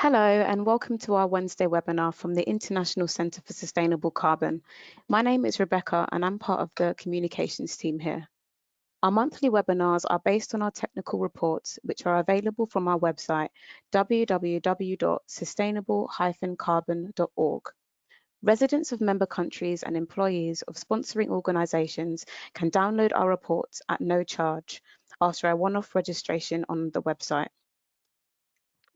Hello and welcome to our Wednesday webinar from the International Centre for Sustainable Carbon. My name is Rebecca and I'm part of the communications team here. Our monthly webinars are based on our technical reports, which are available from our website, www.sustainable-carbon.org. Residents of member countries and employees of sponsoring organisations can download our reports at no charge after a one-off registration on the website.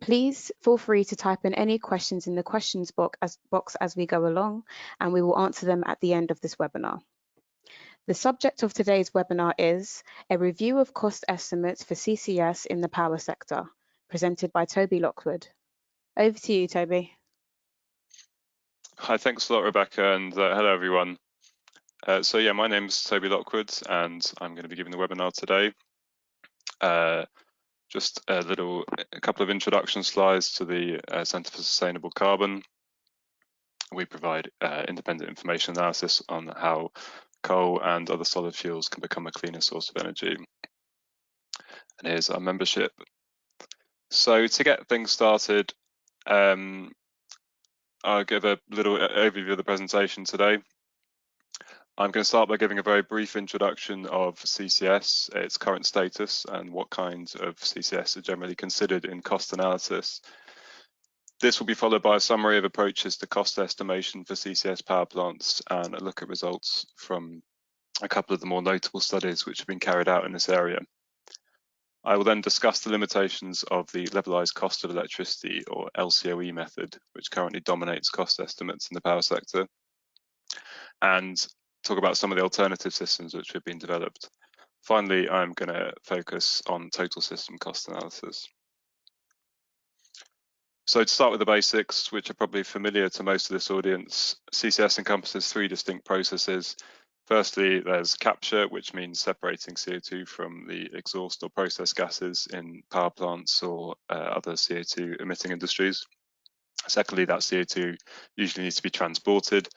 Please feel free to type in any questions in the questions box as we go along, and we will answer them at the end of this webinar. The subject of today's webinar is a review of cost estimates for CCS in the power sector, presented by Toby Lockwood. Over to you, Toby. Hi, thanks a lot, Rebecca, and hello, everyone. My name's Toby Lockwood, and I'm going to be giving the webinar today. Just a couple of introduction slides to the Centre for Sustainable Carbon. We provide independent information analysis on how coal and other solid fuels can become a cleaner source of energy. And here's our membership. So to get things started, I'll give a little overview of the presentation today. I'm going to start by giving a very brief introduction of CCS, its current status, and what kinds of CCS are generally considered in cost analysis. This will be followed by a summary of approaches to cost estimation for CCS power plants and a look at results from a couple of the more notable studies which have been carried out in this area. I will then discuss the limitations of the levelised cost of electricity, or LCOE method, which currently dominates cost estimates in the power sector, and talk about some of the alternative systems which have been developed. Finally, I'm going to focus on total system cost analysis. So to start with the basics, which are probably familiar to most of this audience, CCS encompasses three distinct processes. Firstly, there's capture, which means separating CO2 from the exhaust or process gases in power plants or other CO2 emitting industries. Secondly, that CO2 usually needs to be transported,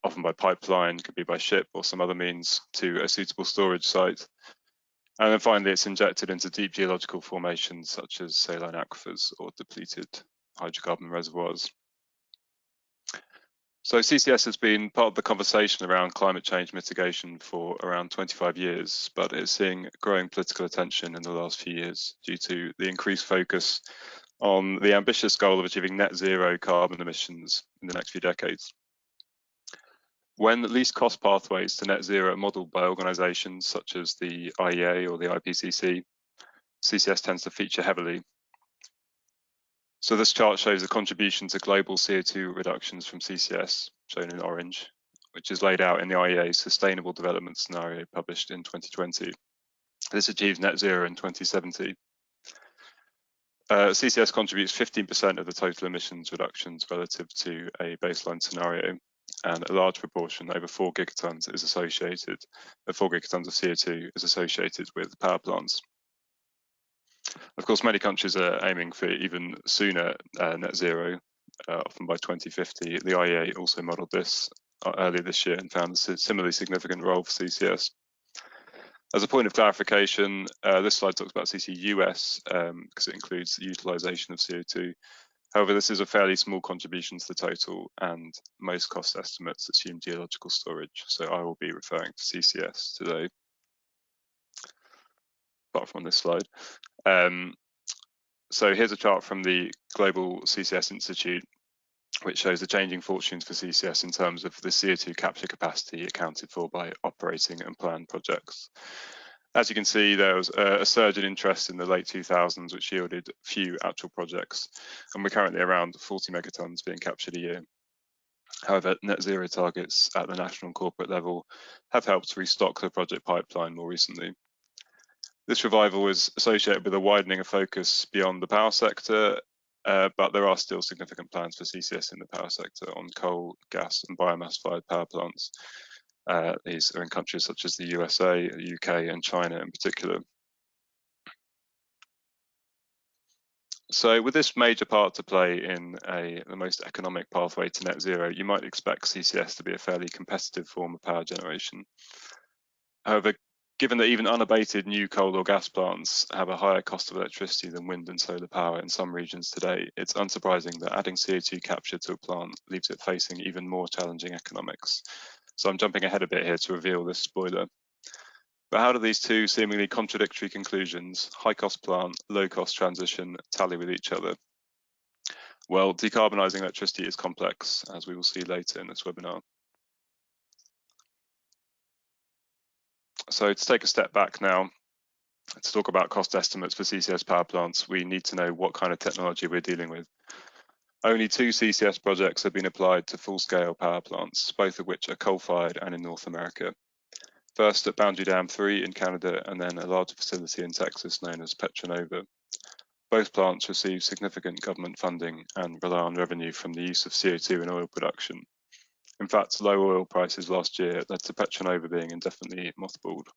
often by pipeline, could be by ship or some other means, to a suitable storage site. And then finally, it's injected into deep geological formations such as saline aquifers or depleted hydrocarbon reservoirs. So CCS has been part of the conversation around climate change mitigation for around 25 years, but it's seeing growing political attention in the last few years due to the increased focus on the ambitious goal of achieving net zero carbon emissions in the next few decades. When least cost pathways to net zero are modelled by organisations such as the IEA or the IPCC, CCS tends to feature heavily. So this chart shows the contribution to global CO2 reductions from CCS, shown in orange, which is laid out in the IEA's Sustainable Development Scenario published in 2020. This achieves net zero in 2070. CCS contributes 15% of the total emissions reductions relative to a baseline scenario, and a large proportion, over 4 gigatons, is associated. 4 gigatons of CO2 is associated with power plants. Of course, many countries are aiming for even sooner net zero, often by 2050. The IEA also modelled this earlier this year and found a similarly significant role for CCS. As a point of clarification, this slide talks about CCUS because it includes the utilisation of CO2. However, this is a fairly small contribution to the total, and most cost estimates assume geological storage, so I will be referring to CCS today, apart from on this slide. So here's a chart from the Global CCS Institute, which shows the changing fortunes for CCS in terms of the CO2 capture capacity accounted for by operating and planned projects. As you can see, there was a surge in interest in the late 2000s, which yielded few actual projects, and we're currently around 40 megatons being captured a year. However, net zero targets at the national and corporate level have helped restock the project pipeline more recently. This revival is associated with a widening of focus beyond the power sector, but there are still significant plans for CCS in the power sector on coal, gas and biomass-fired power plants. These are in countries such as the USA, the UK and China in particular. So with this major part to play in the most economic pathway to net zero, you might expect CCS to be a fairly competitive form of power generation. However, Given that even unabated new coal or gas plants have a higher cost of electricity than wind and solar power in some regions today, it's unsurprising that adding CO2 capture to a plant leaves it facing even more challenging economics. So I'm jumping ahead a bit here to reveal this spoiler. But how do these two seemingly contradictory conclusions, high cost plant, low cost transition, tally with each other? Well, decarbonising electricity is complex, as we will see later in this webinar. So to take a step back now, to talk about cost estimates for CCS power plants, we need to know what kind of technology we're dealing with. Only 2 CCS projects have been applied to full-scale power plants, both of which are coal-fired and in North America. First at Boundary Dam 3 in Canada, and then a larger facility in Texas known as Petronova. Both plants receive significant government funding and rely on revenue from the use of CO2 in oil production. In fact, low oil prices last year led to Petronova being indefinitely mothballed.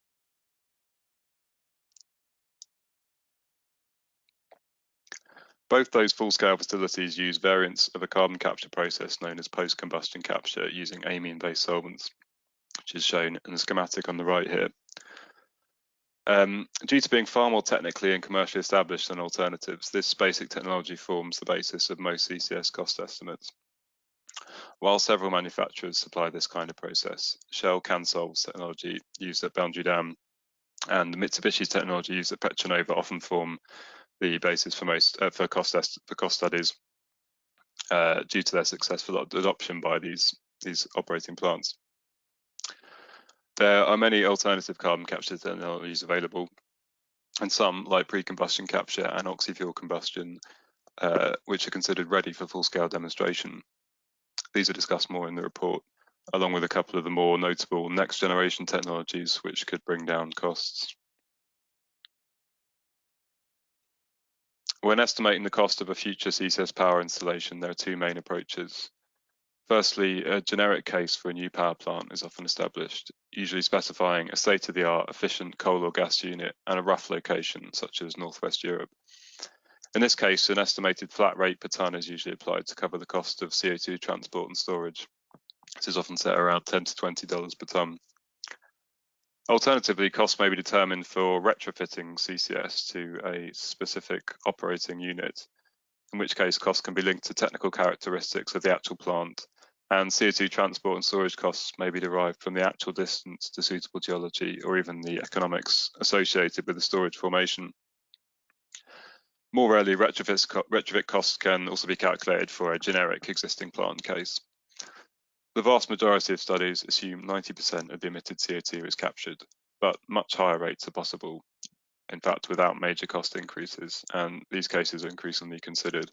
Both those full-scale facilities use variants of a carbon capture process known as post-combustion capture using amine-based solvents, which is shown in the schematic on the right here. Due to being far more technically and commercially established than alternatives, this basic technology forms the basis of most CCS cost estimates. While several manufacturers supply this kind of process, Shell CANSOLV's technology used at Boundary Dam and Mitsubishi's technology used at Petronova often form the basis for most for cost studies due to their successful adoption by these operating plants. There are many alternative carbon capture technologies available, and some, like pre-combustion capture and oxy-fuel combustion, which are considered ready for full-scale demonstration. These are discussed more in the report, along with a couple of the more notable next-generation technologies which could bring down costs. When estimating the cost of a future CCS power installation, there are 2 main approaches. Firstly, a generic case for a new power plant is often established, usually specifying a state-of-the-art efficient coal or gas unit and a rough location, such as Northwest Europe. In this case, an estimated flat rate per tonne is usually applied to cover the cost of CO2 transport and storage. This is often set around $10 to $20 per tonne. Alternatively, costs may be determined for retrofitting CCS to a specific operating unit, in which case costs can be linked to technical characteristics of the actual plant, and CO2 transport and storage costs may be derived from the actual distance to suitable geology or even the economics associated with the storage formation. More rarely, retrofit costs can also be calculated for a generic existing plant case. The vast majority of studies assume 90% of the emitted CO2 is captured, but much higher rates are possible, in fact without major cost increases, and these cases are increasingly considered.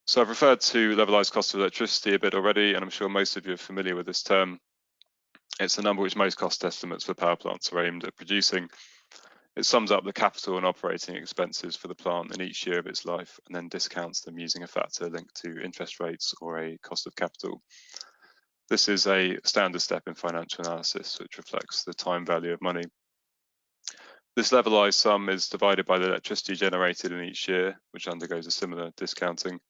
So I've referred to levelised cost of electricity a bit already, and I'm sure most of you are familiar with this term. It's the number which most cost estimates for power plants are aimed at producing. It sums up the capital and operating expenses for the plant in each year of its life and then discounts them using a factor linked to interest rates or a cost of capital. This is a standard step in financial analysis which reflects the time value of money. This levelised sum is divided by the electricity generated in each year, which undergoes a similar discounting.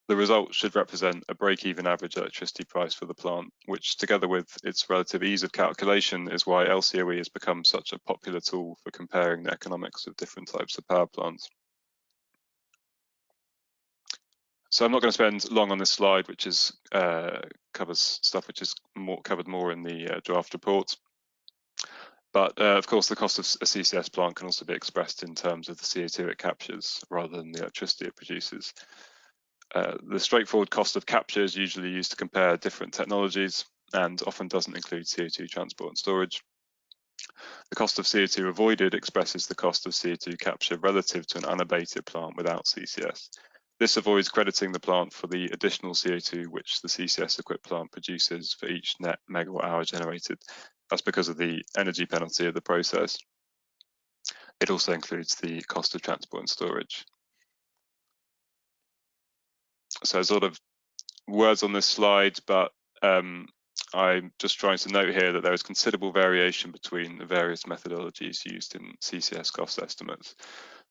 The result should represent a break-even average electricity price for the plant, which together with its relative ease of calculation is why LCOE has become such a popular tool for comparing the economics of different types of power plants. So I'm not going to spend long on this slide, which is covers stuff which is covered more in the draft report. But of course, the cost of a CCS plant can also be expressed in terms of the CO2 it captures rather than the electricity it produces. The straightforward cost of capture is usually used to compare different technologies and often doesn't include CO2 transport and storage. The cost of CO2 avoided expresses the cost of CO2 capture relative to an unabated plant without CCS. This avoids crediting the plant for the additional CO2 which the CCS-equipped plant produces for each net megawatt hour generated. That's because of the energy penalty of the process. It also includes the cost of transport and storage. So there's a lot of words on this slide, but I'm just trying to note here that there is considerable variation between the various methodologies used in CCS cost estimates.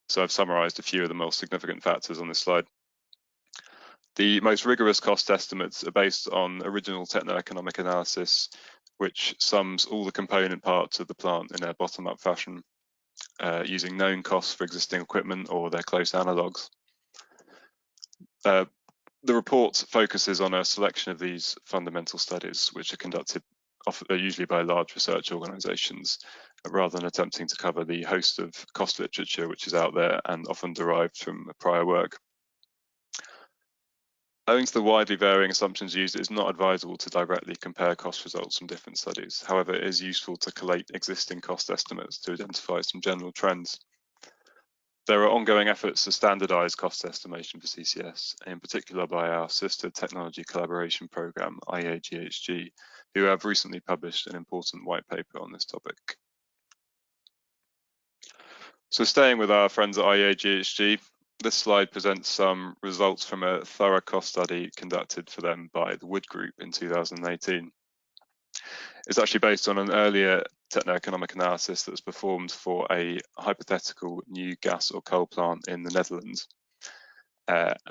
So I've summarised a few of the most significant factors on this slide. The most rigorous cost estimates are based on original techno-economic analysis, which sums all the component parts of the plant in a bottom-up fashion, using known costs for existing equipment or their close analogues. The report focuses on a selection of these fundamental studies, which are conducted usually by large research organisations, rather than attempting to cover the host of cost literature which is out there and often derived from prior work. Owing to the widely varying assumptions used, it is not advisable to directly compare cost results from different studies. However, it is useful to collate existing cost estimates to identify some general trends. There are ongoing efforts to standardise cost estimation for CCS, in particular by our sister technology collaboration programme, IAGHG, who have recently published an important white paper on this topic. So staying with our friends at IAGHG, this slide presents some results from a thorough cost study conducted for them by the Wood Group in 2018. It's actually based on an earlier techno-economic analysis that was performed for a hypothetical new gas or coal plant in the Netherlands.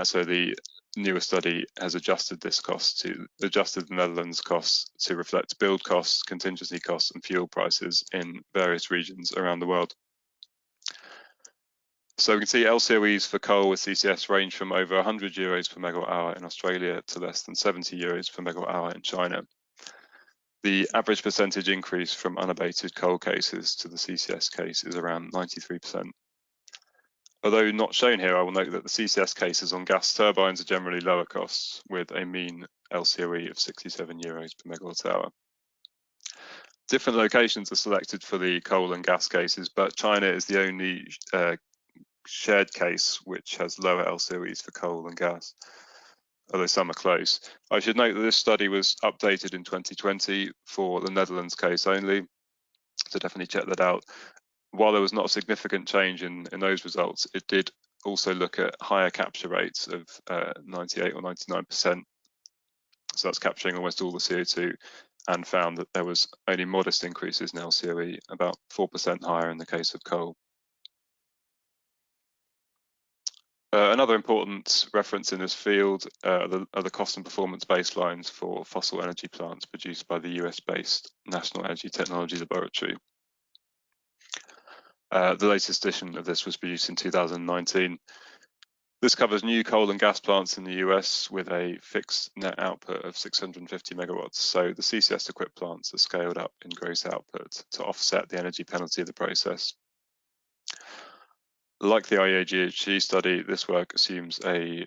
So the newer study has adjusted the Netherlands costs to reflect build costs, contingency costs, and fuel prices in various regions around the world. So we can see LCOEs for coal with CCS range from over 100 euros per megawatt hour in Australia to less than 70 euros per megawatt hour in China. The average percentage increase from unabated coal cases to the CCS case is around 93%. Although not shown here, I will note that the CCS cases on gas turbines are generally lower costs, with a mean LCOE of 67 euros per megawatt hour. Different locations are selected for the coal and gas cases, but China is the only shared case which has lower LCOEs for coal and gas, although some are close. I should note that this study was updated in 2020 for the Netherlands case only, so definitely check that out. While there was not a significant change in those results, it did also look at higher capture rates of 98 or 99%. So that's capturing almost all the CO2, and found that there was only modest increases in LCOE, about 4% higher in the case of coal. Another important reference in this field are the cost and performance baselines for fossil energy plants produced by the US-based National Energy Technology Laboratory. The latest edition of this was produced in 2019. This covers new coal and gas plants in the US with a fixed net output of 650 megawatts. So the CCS equipped plants are scaled up in gross output to offset the energy penalty of the process. Like the IAGHG study, this work assumes a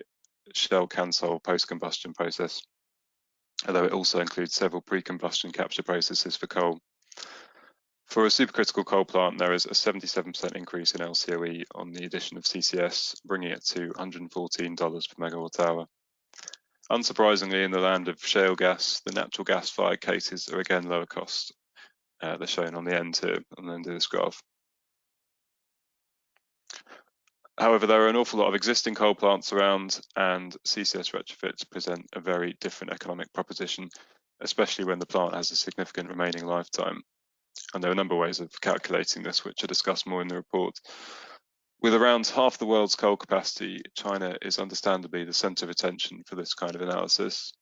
Shell CANSOL post-combustion process, although it also includes several pre-combustion capture processes for coal. For a supercritical coal plant, there is a 77% increase in LCOE on the addition of CCS, bringing it to $114 per megawatt hour. Unsurprisingly, in the land of shale gas, the natural gas-fired cases are again lower cost. They're shown on the end here, on the end of this graph. However, there are an awful lot of existing coal plants around, and CCS retrofits present a very different economic proposition, especially when the plant has a significant remaining lifetime. And there are a number of ways of calculating this, which are discussed more in the report. With around half the world's coal capacity, China is understandably the centre of attention for this kind of analysis,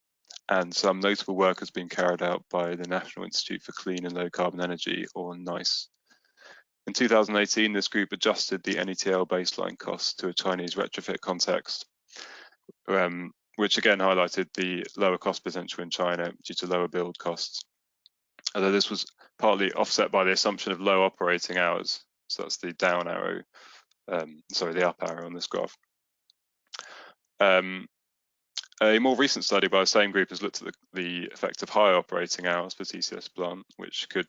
and some notable work has been carried out by the National Institute for Clean and Low Carbon Energy, or NICE. In 2018, this group adjusted the NETL baseline costs to a Chinese retrofit context, which again highlighted the lower cost potential in China due to lower build costs. Although this was partly offset by the assumption of low operating hours. So that's the down arrow, the up arrow on this graph. A more recent study by the same group has looked at the effect of higher operating hours for CCS plant, which could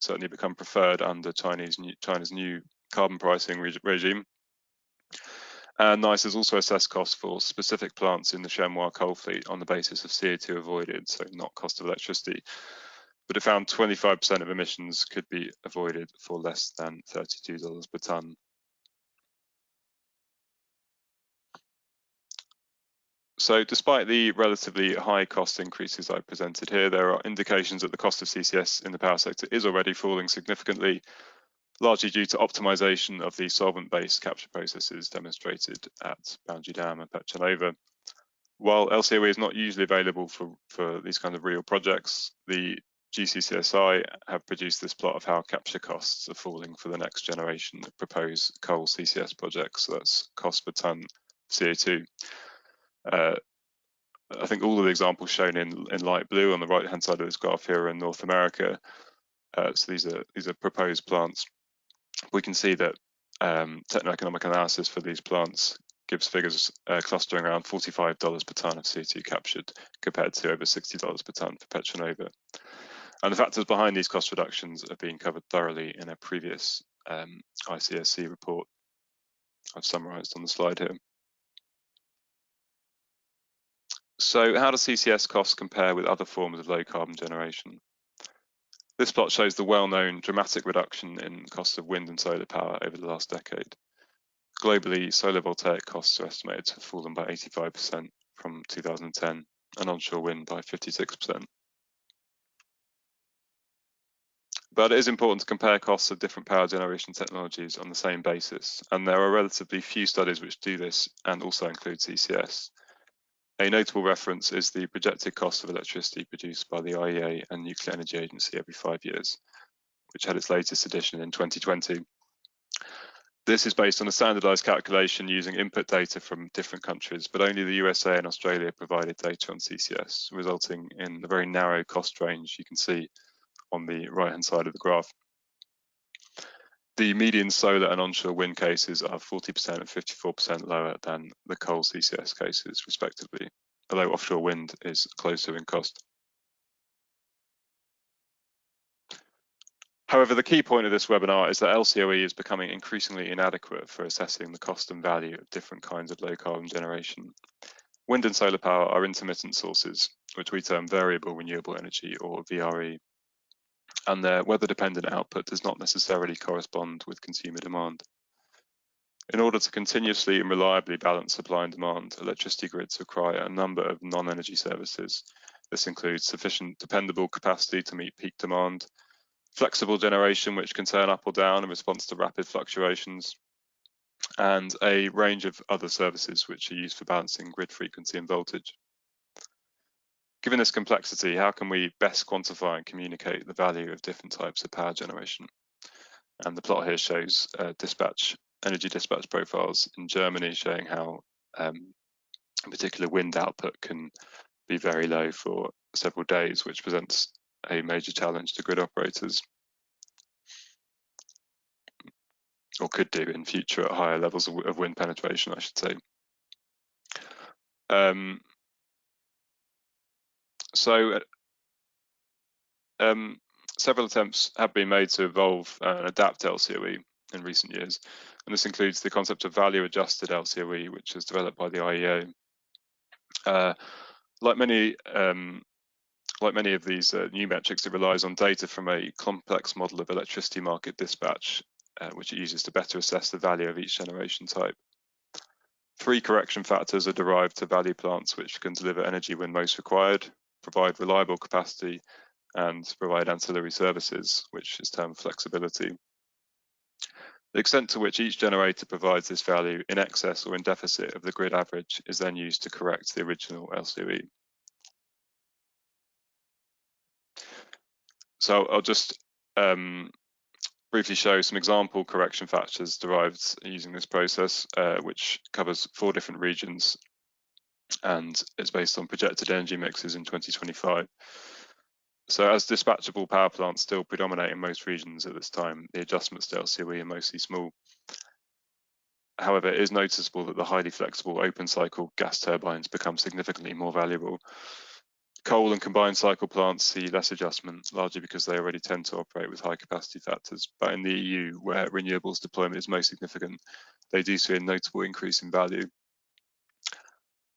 certainly become preferred under China's new carbon pricing regime. And NICE has also assessed costs for specific plants in the Shenhua coal fleet on the basis of CO2 avoided, so not cost of electricity. But it found 25% of emissions could be avoided for less than $32 per tonne. So despite the relatively high cost increases I presented here, there are indications that the cost of CCS in the power sector is already falling significantly, largely due to optimization of the solvent-based capture processes demonstrated at Boundary Dam and Petchanova. While LCOE is not usually available for these kind of real projects, the GCCSI have produced this plot of how capture costs are falling for the next generation of proposed coal CCS projects. So that's cost per tonne CO2. I think all of the examples shown in light blue on the right-hand side of this graph here are in North America. So these are proposed plants. We can see that techno-economic analysis for these plants gives figures clustering around $45 per tonne of CO2 captured, compared to over $60 per tonne for Petronova. And the factors behind these cost reductions are being covered thoroughly in a previous ICSC report I've summarised on the slide here. So how do CCS costs compare with other forms of low carbon generation? This plot shows the well-known dramatic reduction in cost of wind and solar power over the last decade. Globally, solar voltaic costs are estimated to have fallen by 85% from 2010, and onshore wind by 56%. But it is important to compare costs of different power generation technologies on the same basis, and there are relatively few studies which do this and also include CCS. A notable reference is the projected cost of electricity produced by the IEA and Nuclear Energy Agency every 5 years, which had its latest edition in 2020. This is based on a standardized calculation using input data from different countries, but only the USA and Australia provided data on CCS, resulting in the very narrow cost range you can see on the right-hand side of the graph. The median solar and onshore wind cases are 40% and 54% lower than the coal CCS cases, respectively, although offshore wind is closer in cost. However, the key point of this webinar is that LCOE is becoming increasingly inadequate for assessing the cost and value of different kinds of low carbon generation. Wind and solar power are intermittent sources, which we term variable renewable energy, or VRE, and their weather-dependent output does not necessarily correspond with consumer demand. In order to continuously and reliably balance supply and demand, electricity grids require a number of non-energy services. This includes sufficient dependable capacity to meet peak demand, flexible generation which can turn up or down in response to rapid fluctuations, and a range of other services which are used for balancing grid frequency and voltage. Given this complexity, how can we best quantify and communicate the value of different types of power generation? And the plot here shows energy dispatch profiles in Germany, showing how a particular wind output can be very low for several days, which presents a major challenge to grid operators, or could do in future at higher levels of wind penetration, I should say. Several attempts have been made to evolve and adapt LCOE in recent years, and this includes the concept of value-adjusted LCOE, which is developed by the IEA. Like many of these new metrics, it relies on data from a complex model of electricity market dispatch, which it uses to better assess the value of each generation type. 3 correction factors are derived to value plants which can deliver energy when most required, provide reliable capacity, and provide ancillary services, which is termed flexibility. The extent to which each generator provides this value in excess or in deficit of the grid average is then used to correct the original LCOE. So I'll just briefly show some example correction factors derived using this process, which covers 4 different regions, and it's based on projected energy mixes in 2025. So as dispatchable power plants still predominate in most regions at this time, the adjustments to LCOE are mostly small. However, it is noticeable that the highly flexible open cycle gas turbines become significantly more valuable. Coal and combined cycle plants see less adjustment, largely because they already tend to operate with high capacity factors. But in the EU, where renewables deployment is most significant, they do see a notable increase in value.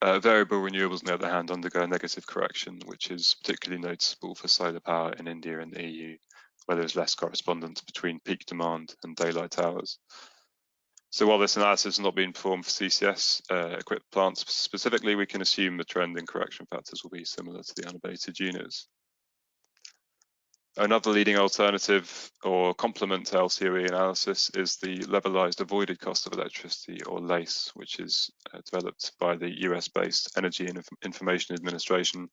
Variable renewables, on the other hand, undergo a negative correction, which is particularly noticeable for solar power in India and the EU, where there is less correspondence between peak demand and daylight hours. So while this analysis has not been performed for CCS-equipped plants specifically, we can assume the trend in correction factors will be similar to the unabated units. Another leading alternative or complement to LCOE analysis is the levelised avoided cost of electricity, or LACE, which is developed by the US-based Energy and Information Administration.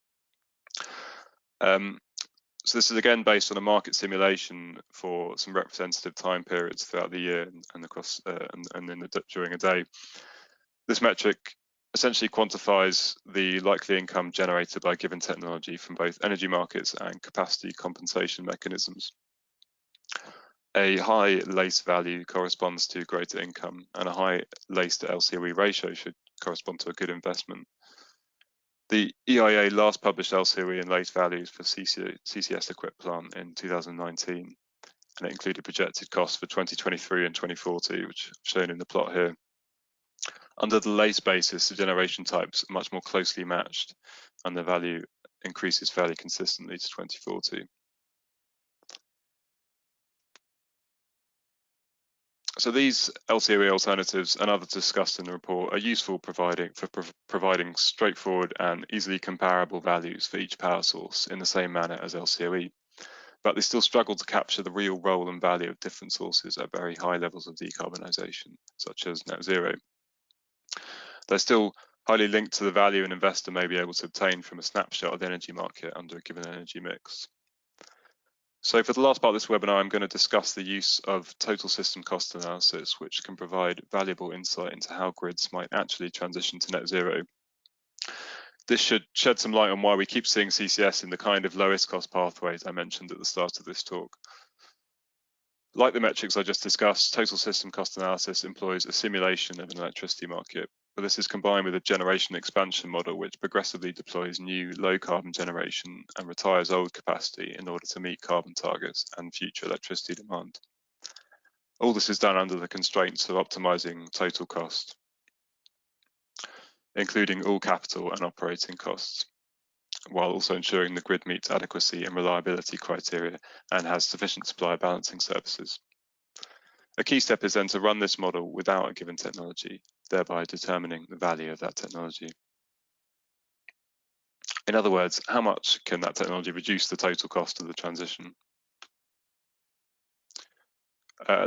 So this is again based on a market simulation for some representative time periods throughout the year and across during a day. This metric essentially quantifies the likely income generated by a given technology from both energy markets and capacity compensation mechanisms. A high LACE value corresponds to greater income, and a high LACE to LCOE ratio should correspond to a good investment. The EIA last published LCOE and LACE values for CCS-equipped plant in 2019, and it included projected costs for 2023 and 2040, which are shown in the plot here. Under the LACE basis, the generation types are much more closely matched, and the value increases fairly consistently to 2040. So these LCOE alternatives and others discussed in the report are useful for providing straightforward and easily comparable values for each power source in the same manner as LCOE, but they still struggle to capture the real role and value of different sources at very high levels of decarbonisation, such as net zero. They're still highly linked to the value an investor may be able to obtain from a snapshot of the energy market under a given energy mix. So for the last part of this webinar, I'm going to discuss the use of total system cost analysis, which can provide valuable insight into how grids might actually transition to net zero. This should shed some light on why we keep seeing CCS in the kind of lowest cost pathways I mentioned at the start of this talk. Like the metrics I just discussed, total system cost analysis employs a simulation of an electricity market, but this is combined with a generation expansion model which progressively deploys new low carbon generation and retires old capacity in order to meet carbon targets and future electricity demand. All this is done under the constraints of optimizing total cost, including all capital and operating costs, while also ensuring the grid meets adequacy and reliability criteria and has sufficient supply balancing services. A key step is then to run this model without a given technology, thereby determining the value of that technology. In other words, how much can that technology reduce the total cost of the transition?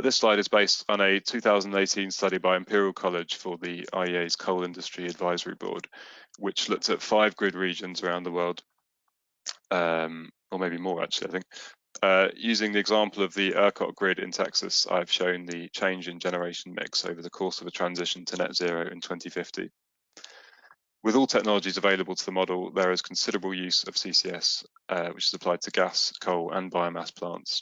This slide is based on a 2018 study by Imperial College for the IEA's Coal Industry Advisory Board, which looked at 5 grid regions around the world, or maybe more actually, I think. Using the example of the ERCOT grid in Texas, I've shown the change in generation mix over the course of a transition to net zero in 2050. With all technologies available to the model, there is considerable use of CCS, which is applied to gas, coal and biomass plants.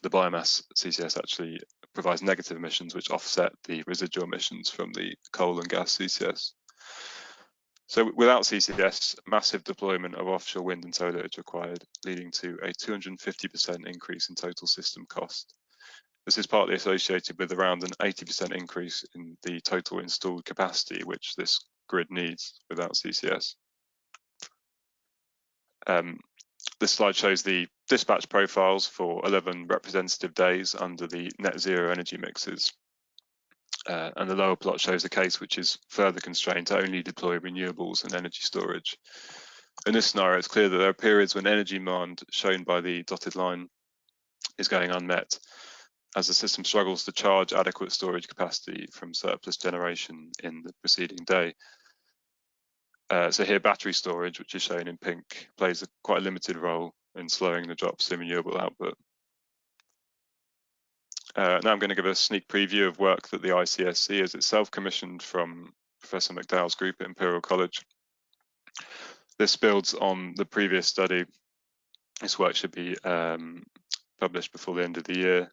The biomass CCS actually provides negative emissions which offset the residual emissions from the coal and gas CCS. So without CCS, massive deployment of offshore wind and solar is required, leading to a 250% increase in total system cost. This is partly associated with around an 80% increase in the total installed capacity, which this grid needs without CCS. This slide shows the dispatch profiles for 11 representative days under the net zero energy mixes. And the lower plot shows a case which is further constrained to only deploy renewables and energy storage. In this scenario, it's clear that there are periods when energy demand, shown by the dotted line, is going unmet, as the system struggles to charge adequate storage capacity from surplus generation in the preceding day. So here, battery storage, which is shown in pink, plays quite a limited role in slowing the drops in renewable output. Now I'm going to give a sneak preview of work that the ICSC has itself commissioned from Professor McDowell's group at Imperial College. This builds on the previous study. This work should be published before the end of the year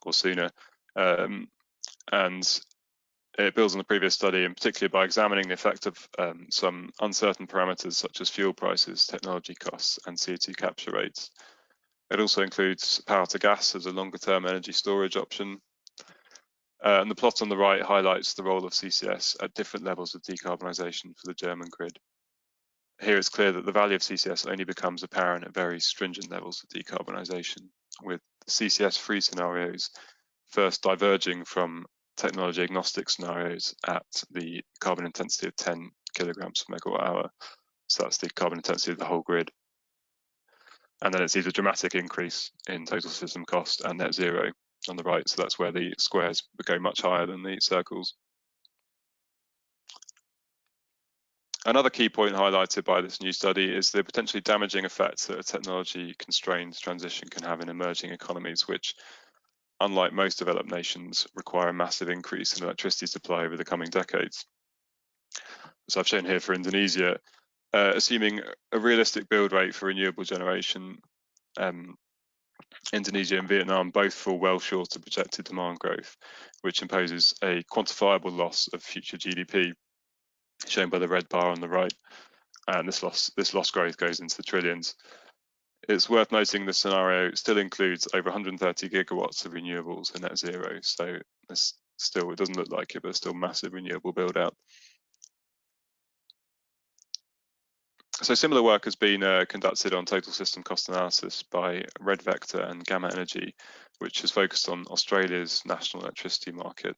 or sooner. And it builds on the previous study, in particular by examining the effect of some uncertain parameters such as fuel prices, technology costs, and CO2 capture rates. It also includes power to gas as a longer-term energy storage option. And the plot on the right highlights the role of CCS at different levels of decarbonisation for the German grid. Here it's clear that the value of CCS only becomes apparent at very stringent levels of decarbonisation, with CCS-free scenarios first diverging from technology agnostic scenarios at the carbon intensity of 10 kilograms per megawatt hour. So that's the carbon intensity of the whole grid. And then it sees a dramatic increase in total system cost and net zero on the right. So that's where the squares go much higher than the circles. Another key point highlighted by this new study is the potentially damaging effects that a technology-constrained transition can have in emerging economies, which, unlike most developed nations, require a massive increase in electricity supply over the coming decades. So I've shown here for Indonesia, assuming a realistic build rate for renewable generation, Indonesia and Vietnam both fall well short of projected demand growth, which imposes a quantifiable loss of future GDP, shown by the red bar on the right. And this loss growth goes into the trillions. It's worth noting the scenario still includes over 130 gigawatts of renewables and net zero. So it doesn't look like it, but still massive renewable build out. So similar work has been conducted on total system cost analysis by Red Vector and Gamma Energy, which has focused on Australia's national electricity market,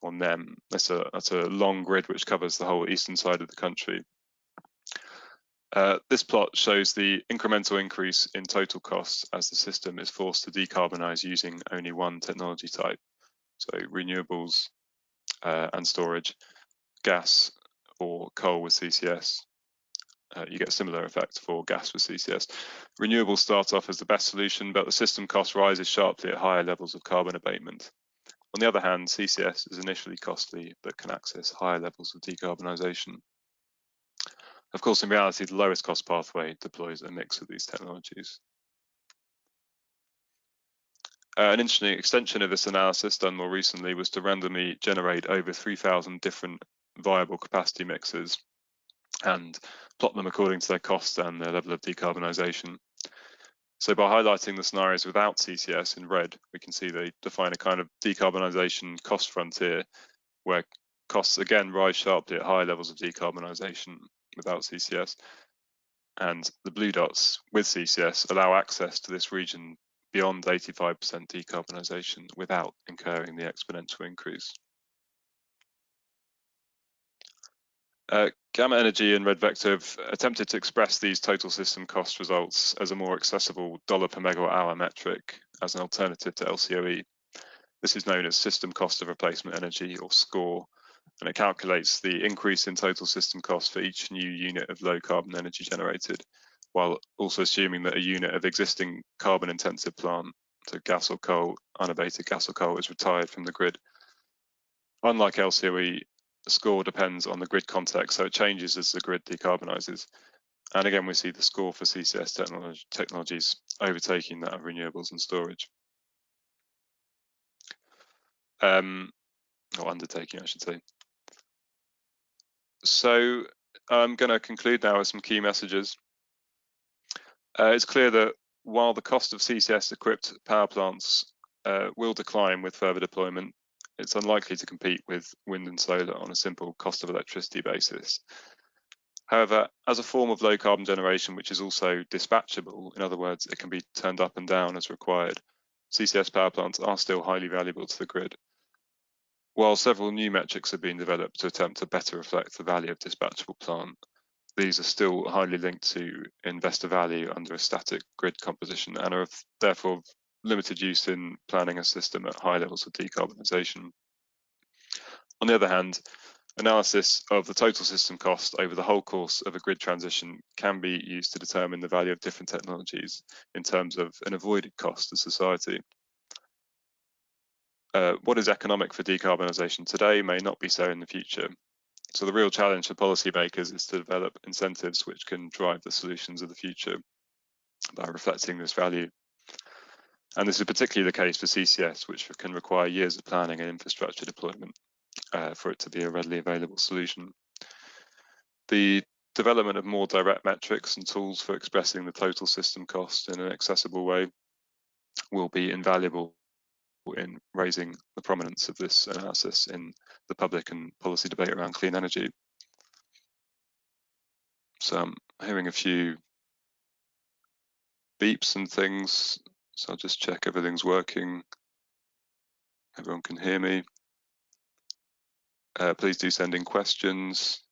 on NEM. That's a long grid which covers the whole eastern side of the country. This plot shows the incremental increase in total costs as the system is forced to decarbonise using only one technology type, so renewables and storage, gas or coal with CCS. You get a similar effect for gas with CCS. Renewables start off as the best solution, but the system cost rises sharply at higher levels of carbon abatement. On the other hand, CCS is initially costly, but can access higher levels of decarbonisation. Of course, in reality, the lowest cost pathway deploys a mix of these technologies. An interesting extension of this analysis done more recently was to randomly generate over 3,000 different viable capacity mixes and plot them according to their cost and their level of decarbonisation. So by highlighting the scenarios without CCS in red, we can see they define a kind of decarbonisation cost frontier where costs again rise sharply at high levels of decarbonisation without CCS. And the blue dots with CCS allow access to this region beyond 85% decarbonisation without incurring the exponential increase. Gamma Energy and Red Vector have attempted to express these total system cost results as a more accessible dollar per megawatt hour metric as an alternative to LCOE. This is known as system cost of replacement energy, or SCORE, and it calculates the increase in total system cost for each new unit of low carbon energy generated, while also assuming that a unit of existing carbon intensive plant, so gas or coal, unabated gas or coal, is retired from the grid. Unlike LCOE, SCORE depends on the grid context, so it changes as the grid decarbonises. And again, we see the SCORE for CCS technologies overtaking that of renewables and storage. Or undertaking, I should say. So I'm going to conclude now with some key messages. It's clear that while the cost of CCS-equipped power plants will decline with further deployment, it's unlikely to compete with wind and solar on a simple cost of electricity basis. However, as a form of low carbon generation, which is also dispatchable, in other words, it can be turned up and down as required, CCS power plants are still highly valuable to the grid. While several new metrics have been developed to attempt to better reflect the value of dispatchable plant, these are still highly linked to investor value under a static grid composition and are therefore of limited use in planning a system at high levels of decarbonisation. On the other hand, analysis of the total system cost over the whole course of a grid transition can be used to determine the value of different technologies in terms of an avoided cost to society. What is economic for decarbonisation today may not be so in the future. So the real challenge for policymakers is to develop incentives which can drive the solutions of the future by reflecting this value. And this is particularly the case for CCS, which can require years of planning and infrastructure deployment for it to be a readily available solution. The development of more direct metrics and tools for expressing the total system cost in an accessible way will be invaluable in raising the prominence of this analysis in the public and policy debate around clean energy. So I'm hearing a few beeps and things, so I'll just check everything's working. Everyone can hear me. Please do send in questions.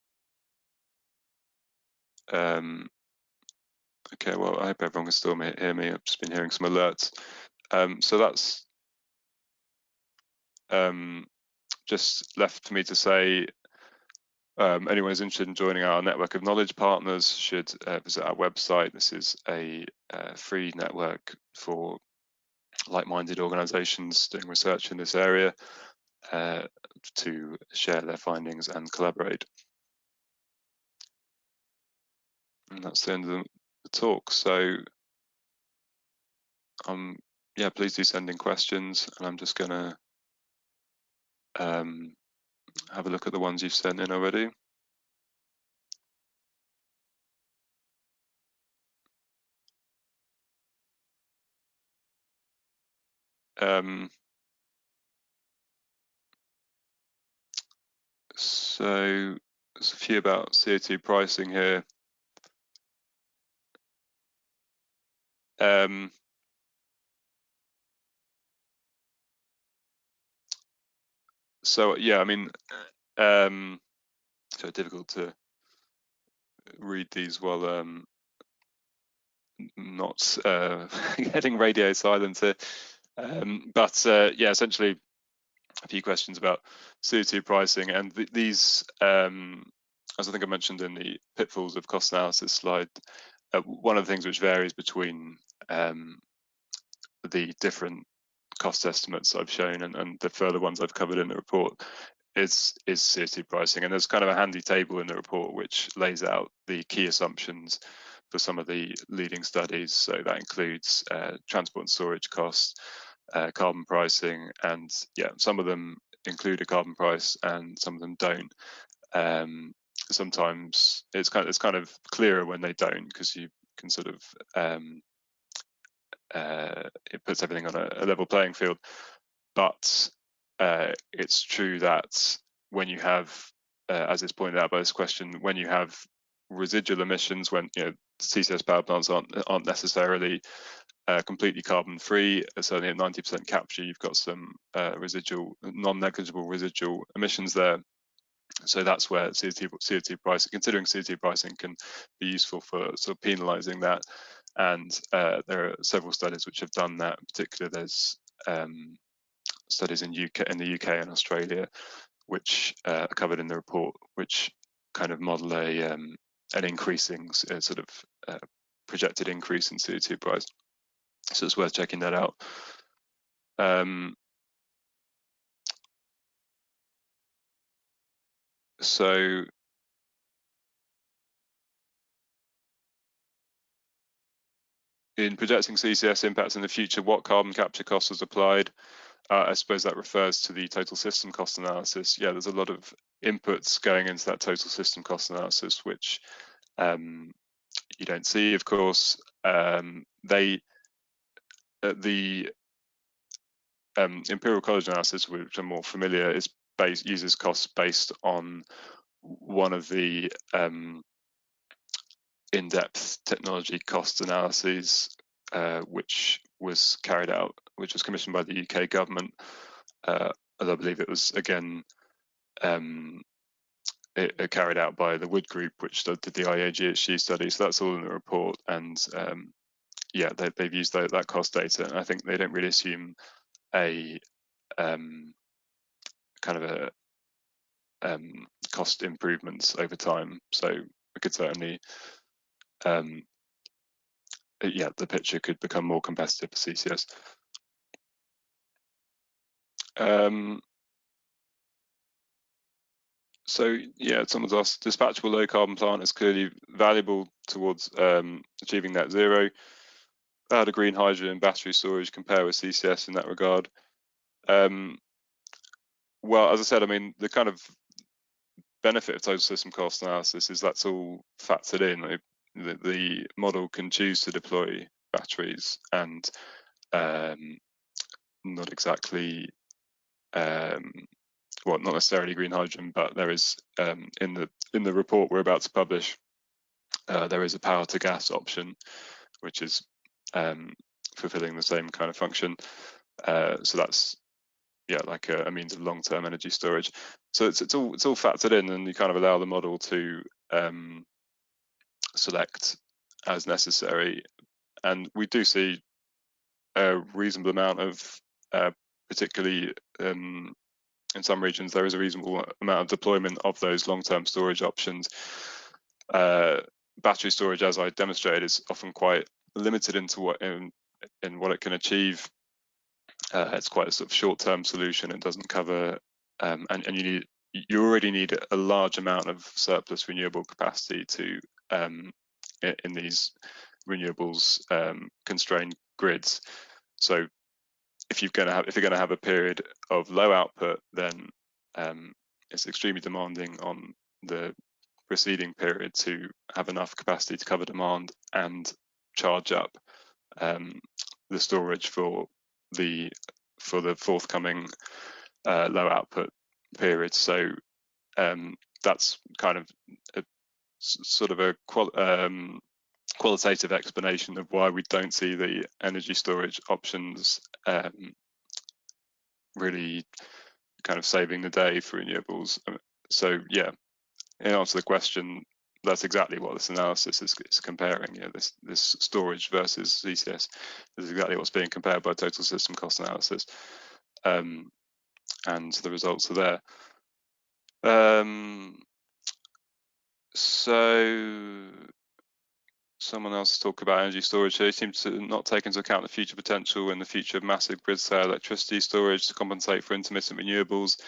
Okay, well, I hope everyone can still hear me. I've just been hearing some alerts. So that's just left for me to say, anyone who's interested in joining our network of knowledge partners should visit our website. This is a free network for like-minded organisations doing research in this area to share their findings and collaborate. And that's the end of the talk. So yeah, please do send in questions, and I'm just going to have a look at the ones you've sent in already. So there's a few about CO2 pricing here. So yeah, I mean, so difficult to read these while not getting radio silent here. But yeah, essentially a few questions about CO2 pricing, and these, as I think I mentioned in the pitfalls of cost analysis slide, one of the things which varies between the different cost estimates I've shown and the further ones I've covered in the report is CO2 pricing. And there's kind of a handy table in the report which lays out the key assumptions for some of the leading studies. So that includes transport and storage costs, carbon pricing, and yeah, some of them include a carbon price and some of them don't. Sometimes it's kind of clearer when they don't, because you can sort of it puts everything on a level playing field. But it's true that when you have, as is pointed out by this question, when you have residual emissions, when CCS power plants aren't necessarily completely carbon free, certainly at 90% capture, you've got some residual, non-negligible residual emissions there. So that's where CO2 pricing, considering CO2 pricing, can be useful for sort of penalising that. And there are several studies which have done that. In particular, there's studies in the UK and Australia, which are covered in the report, which kind of model an increasing sort of projected increase in CO2 price. So it's worth checking that out. So in projecting CCS impacts in the future, what carbon capture cost was applied? I suppose that refers to the total system cost analysis. Yeah, there's a lot of inputs going into that total system cost analysis, which you don't see, of course. The empirical college analysis, which I'm more familiar, uses costs based on one of the in-depth technology cost analyses, which was commissioned by the UK government. Although I believe it was again carried out by the Wood Group, which did the IAGHG study. So that's all in the report, and yeah, they've used that cost data, and I think they don't really assume a kind of a cost improvements over time. So we could certainly, yeah, the picture could become more competitive for CCS. So yeah, someone's asked, dispatchable low carbon plant is clearly valuable towards achieving net zero. How do green hydrogen and battery storage compare with CCS in that regard? Well, as I said, I mean, the kind of benefit of total system cost analysis is that's all factored in. The model can choose to deploy batteries and not exactly, well, not necessarily green hydrogen, but there is in the report we're about to publish, there is a power to gas option, which is fulfilling the same kind of function. So that's, yeah, like a means of long-term energy storage. So it's all factored in, and you kind of allow the model to select as necessary. And we do see a reasonable amount of, particularly in some regions, there is a reasonable amount of deployment of those long-term storage options. Battery storage, as I demonstrated, is often quite limited into what in what it can achieve. It's quite a sort of short-term solution. It doesn't cover, and you already need a large amount of surplus renewable capacity to in these renewables constrained grids. So if you're going to have a period of low output, then it's extremely demanding on the preceding period to have enough capacity to cover demand and charge up the storage for the forthcoming low output period. So that's kind of sort of a qualitative explanation of why we don't see the energy storage options really kind of saving the day for renewables. So yeah, in answer to the question, that's exactly what this analysis is comparing. You know, this storage versus CCS is exactly what's being compared by total system cost analysis, and the results are there. So someone else talk about energy storage. They seem to not take into account the future potential and the future of massive grid-scale electricity storage to compensate for intermittent renewables.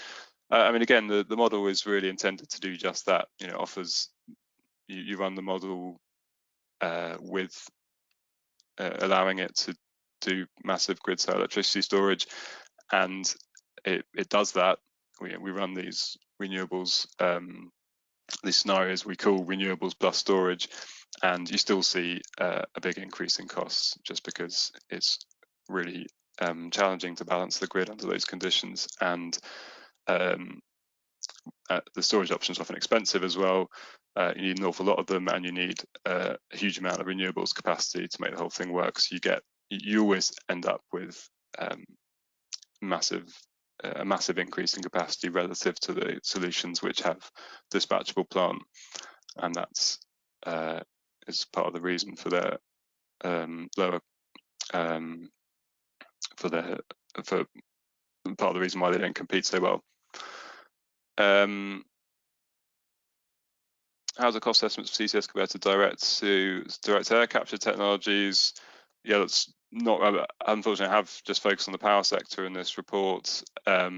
I mean, again, the model is really intended to do just that. You know, offers you run the model with allowing it to do massive grid-scale electricity storage, and it does that. We run these renewables, these scenarios we call renewables plus storage, and you still see a big increase in costs just because it's really challenging to balance the grid under those conditions, and the storage option is often expensive as well. You need an awful lot of them, and you need a huge amount of renewables capacity to make the whole thing work. So you always end up with a massive increase in capacity relative to the solutions which have dispatchable plant, and that's is part of the reason for their lower for part of the reason why they don't compete so well. How's the cost estimates for CCS compared to direct air capture technologies? Yeah, that's not, unfortunately, I have just focused on the power sector in this report, but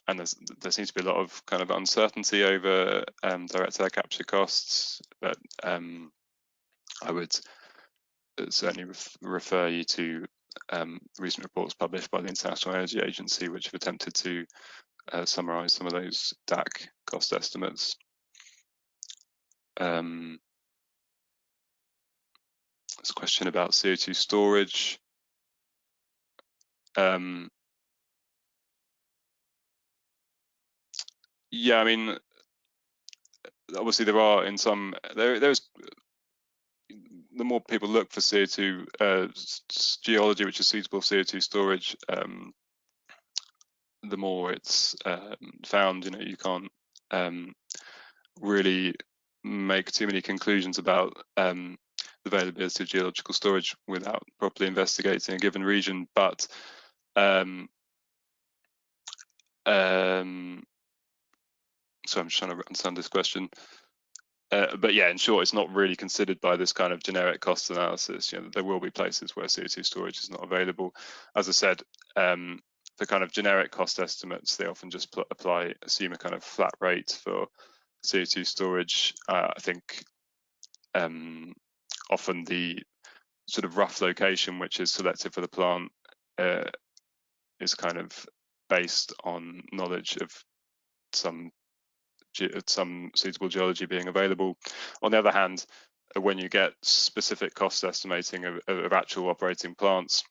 there seems to be a lot of kind of uncertainty over direct air capture costs, but I would certainly refer you to recent reports published by the International Energy Agency, which have attempted to summarize some of those DAC cost estimates. There's a question about CO2 storage. Yeah, I mean, obviously there are in some, there's the more people look for CO2 geology, which is suitable CO2 storage, the more it's found. You know, you can't really make too many conclusions about the availability of geological storage without properly investigating a given region. But so I'm just trying to understand this question. But yeah, in short, it's not really considered by this kind of generic cost analysis. You know, there will be places where CO2 storage is not available. As I said, the kind of generic cost estimates, they often just assume a kind of flat rate for CO2 storage. I think often the sort of rough location which is selected for the plant is kind of based on knowledge of some suitable geology being available. On the other hand, when you get specific cost estimating of actual operating plants,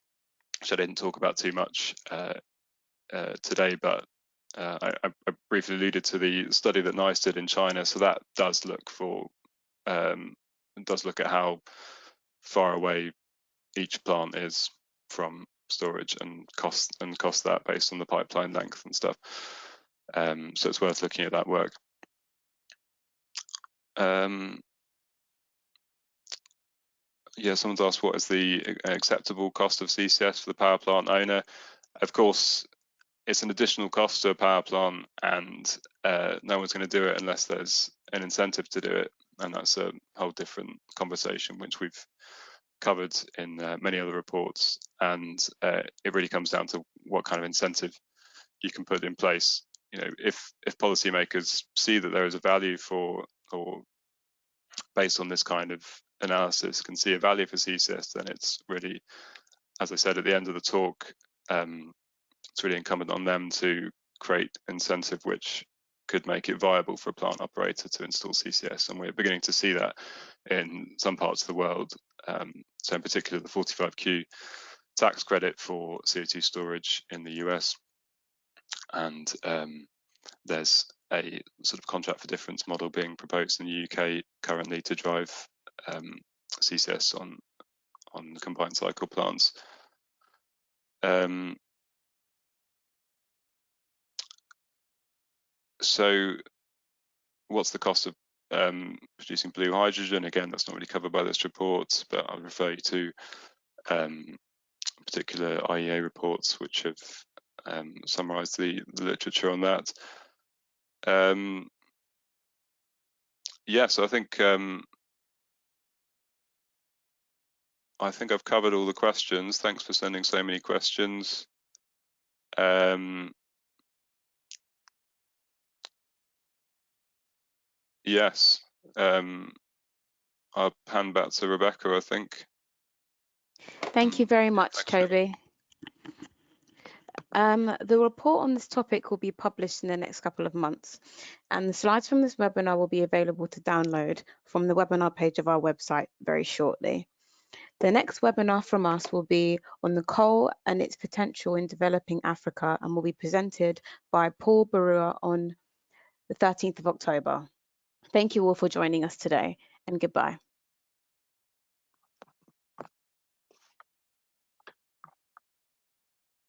which I didn't talk about too much today, but I briefly alluded to the study that NICE did in China. So that does look at how far away each plant is from storage and cost that based on the pipeline length and stuff. So it's worth looking at that work. Yeah, someone's asked what is the acceptable cost of CCS for the power plant owner. Of course, it's an additional cost to a power plant, and no one's going to do it unless there's an incentive to do it, and that's a whole different conversation which we've covered in many other reports. And it really comes down to what kind of incentive you can put in place. You know, if policymakers see that there is a value for, or based on this kind of analysis can see a value for CCS, then it's really, as I said at the end of the talk, it's really incumbent on them to create incentive which could make it viable for a plant operator to install CCS. And we're beginning to see that in some parts of the world. So in particular, the 45Q tax credit for CO2 storage in the US. And there's a sort of contract for difference model being proposed in the UK currently to drive CCS on combined cycle plants. So what's the cost of producing blue hydrogen? Again, that's not really covered by this report, but I'll refer you to particular IEA reports which have summarised the literature on that. Yeah, so I think I've covered all the questions. Thanks for sending so many questions. Yes, I'll hand back to Rebecca, I think. Thank you very much, Toby. The report on this topic will be published in the next couple of months, and the slides from this webinar will be available to download from the webinar page of our website very shortly. The next webinar from us will be on the coal and its potential in developing Africa, and will be presented by Paul Barua on the 13th of October. Thank you all for joining us today, and goodbye.